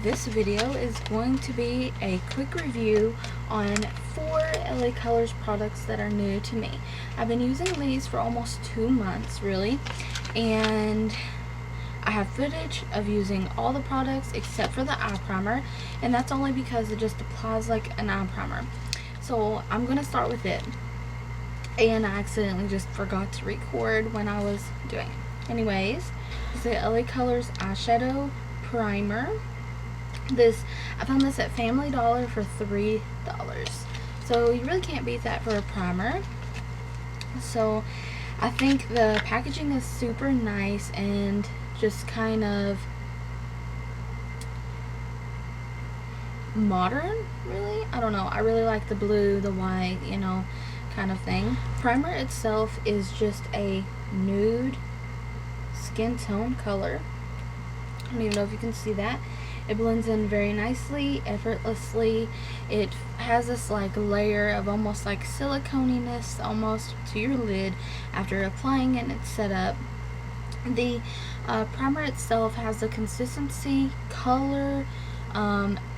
this video is going to be a quick review on 4 LaColor's products that are new to me. I've been using these for almost 2 months, really, and I have footage of using all the products except for the eye primer, and that's only because it just applies like an eye primer. So I'm going to start with it, and I accidentally just forgot to record when I was doing it. Anyways, this is the LaColor's eyeshadow primer. I found this at Family Dollar for $3, so you really can't beat that for a primer. So I think the packaging is super nice and just kind of modern, really. I don't know, I really like the blue, the white, you know, kind of thing. Primer itself is just a nude skin tone color. I don't even know if you can see that. It blends in very nicely, effortlessly. It has this like layer of almost like siliconiness almost to your lid after applying it and it's set up. The primer itself has the consistency, color,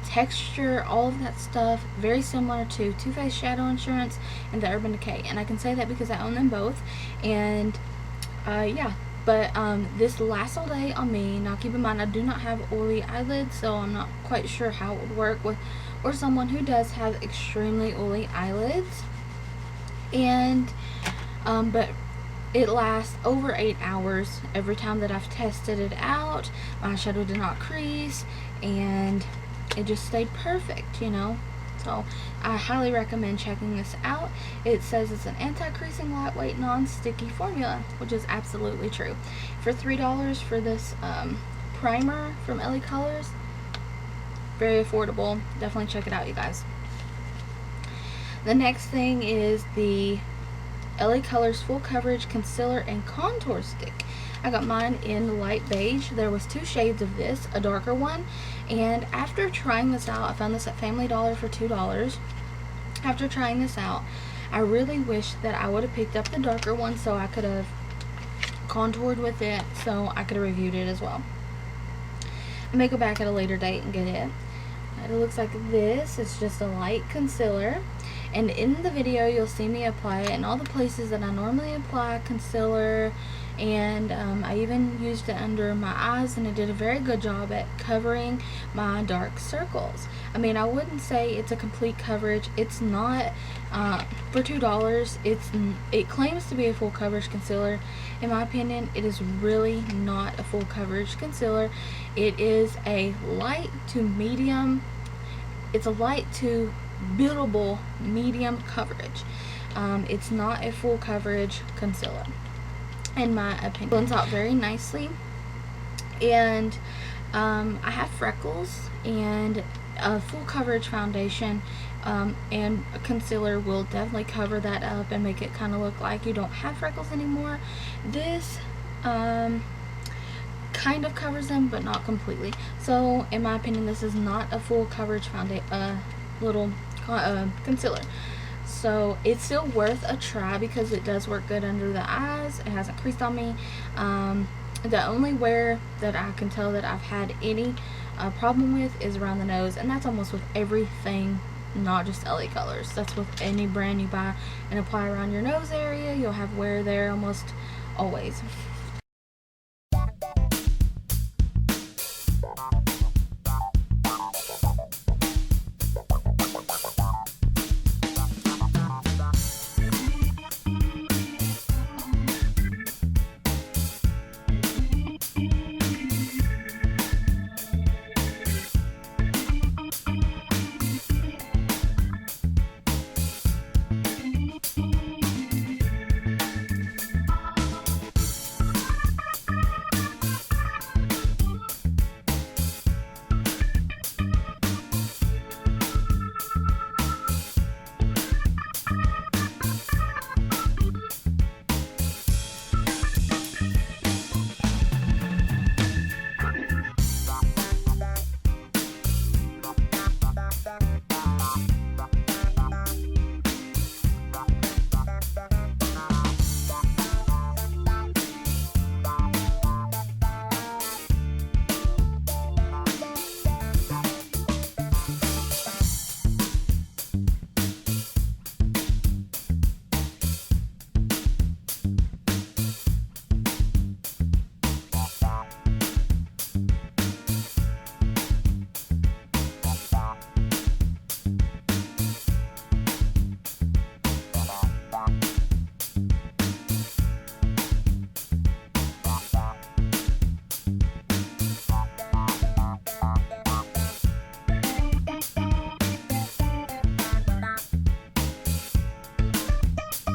texture, all of that stuff very similar to Too Faced Shadow Insurance and the Urban Decay, and I can say that because I own them both. And yeah, but this lasts all day on me. Now keep in mind, I do not have oily eyelids, so I'm not quite sure how it would work with or someone who does have extremely oily eyelids. And but it lasts over 8 hours every time that I've tested it out. My eyeshadow did not crease and it just stayed perfect, you know. So I highly recommend checking this out. It says it's an anti-creasing, lightweight, non-sticky formula, which is absolutely true. For $3 for this primer from LaColor's, very affordable. Definitely check it out, you guys. The next thing is the LaColor's Full Coverage Concealer and Contour Stick. I got mine in light beige. There was 2 shades of this, a darker one, and after trying this out, I found this at Family Dollar for $2. After trying this out, I really wish that I would have picked up the darker one so I could have contoured with it, so I could have reviewed it as well. I may go back at a later date and get it. It looks like this. It's just a light concealer, and in the video you'll see me apply it in all the places that I normally apply concealer, and I even used it under my eyes, and it did a very good job at covering my dark circles. I mean, I wouldn't say it's a complete coverage. It's not. For $2, it claims to be a full coverage concealer. In my opinion, it is really not a full coverage concealer. It is a light to medium. It's a light to buildable medium coverage. It's not a full coverage concealer, in my opinion. It blends out very nicely, and I have freckles, and a full coverage foundation and a concealer will definitely cover that up and make it kind of look like you don't have freckles anymore. This kind of covers them, but not completely. So in my opinion, this is not a full coverage concealer. So it's still worth a try because it does work good under the eyes. It hasn't creased on me. The only where that I can tell that I've had any problem with is around the nose, and that's almost with everything, not just LaColor's. That's with any brand you buy and apply around your nose area. You'll have wear there almost always.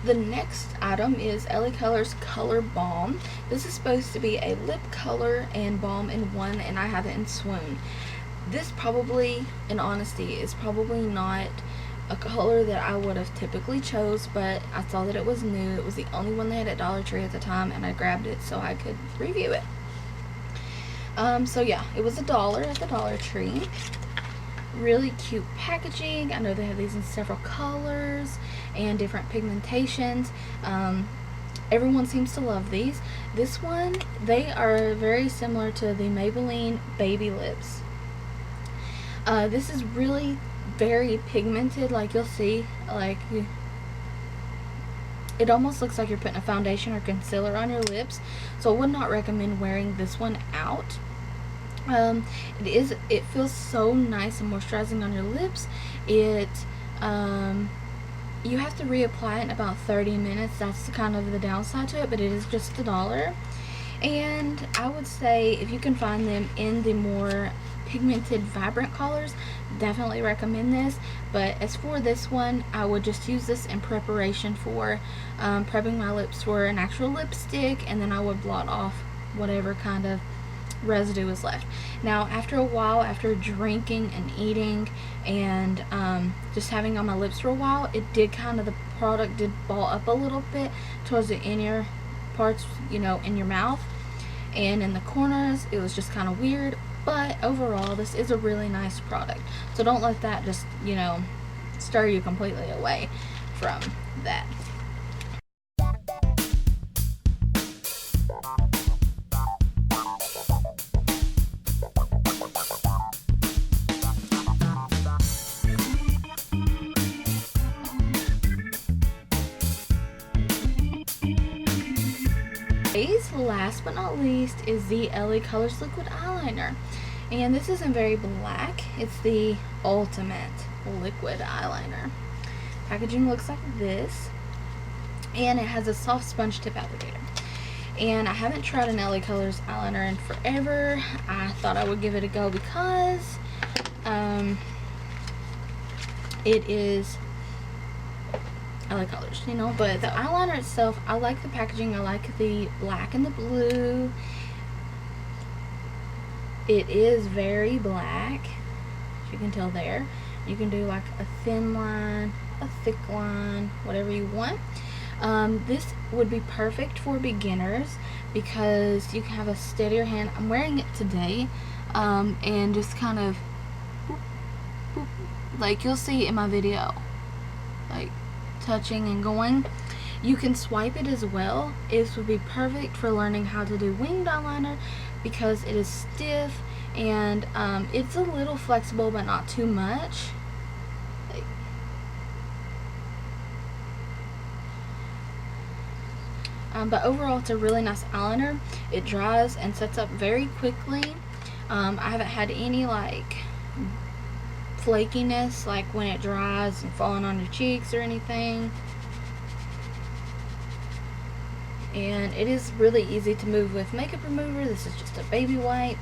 The next item is LaColor's Color Balm. This is supposed to be a lip color and balm in one, and I have it in Swoon. This probably, in honesty, is probably not a color that I would have typically chose, but I saw that it was new. It was the only one they had at Dollar Tree at the time, and I grabbed it so I could review it. So yeah, it was $1 at the Dollar Tree. Really cute packaging. I know they have these in several colors and different pigmentations. Everyone seems to love these. This one, they are very similar to the Maybelline Baby Lips. This is really very pigmented. Like, you'll see, like, it almost looks like you're putting a foundation or concealer on your lips, so I would not recommend wearing this one out. It feels so nice and moisturizing on your lips. You have to reapply it in about 30 minutes. That's kind of the downside to it, but it is just $1. And I would say if you can find them in the more pigmented, vibrant colors, definitely recommend this. But as for this one, I would just use this in preparation for prepping my lips for an actual lipstick, and then I would blot off whatever kind of residue is left. Now, after a while, after drinking and eating and just having on my lips for a while, the product did ball up a little bit towards the inner parts, you know, in your mouth, and in the corners it was just kind of weird. But overall, this is a really nice product, so don't let that just, you know, stir you completely away from that. Last but not least is the LaColor's liquid eyeliner, and this isn't very black. It's the ultimate liquid eyeliner. Packaging looks like this, and it has a soft sponge tip applicator. And I haven't tried an LaColor's eyeliner in forever. I thought I would give it a go because it is LaColor's, you know. But the eyeliner itself, I like the packaging. I like the black and the blue. It is very black, as you can tell there. You can do like a thin line, a thick line, whatever you want. This would be perfect for beginners because you can have a steadier hand. I'm wearing it today, and just kind of boop, boop, like you'll see in my video, like touching and going. You can swipe it as well. This would be perfect for learning how to do winged eyeliner because it is stiff and it's a little flexible but not too much. But overall, it's a really nice eyeliner. It dries and sets up very quickly. I haven't had any like flakiness like when it dries and falling on your cheeks or anything. And it is really easy to move with makeup remover. This is just a baby wipe.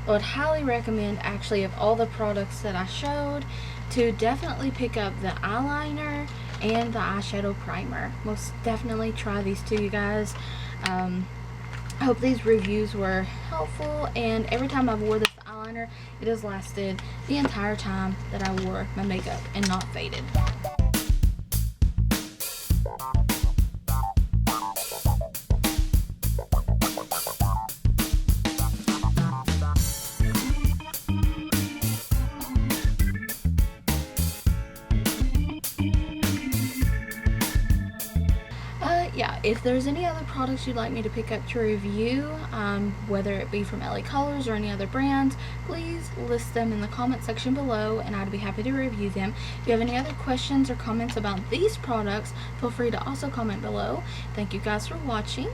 I would highly recommend, actually, of all the products that I showed, to definitely pick up the eyeliner and the eyeshadow primer. Most definitely try these two, you guys. I hope these reviews were helpful, and every time I've wore this eyeliner, it has lasted the entire time that I wore my makeup and not faded. Yeah, if there's any other products you'd like me to pick up to review, whether it be from LaColor's or any other brands, please list them in the comment section below and I'd be happy to review them. If you have any other questions or comments about these products, feel free to also comment below. Thank you guys for watching.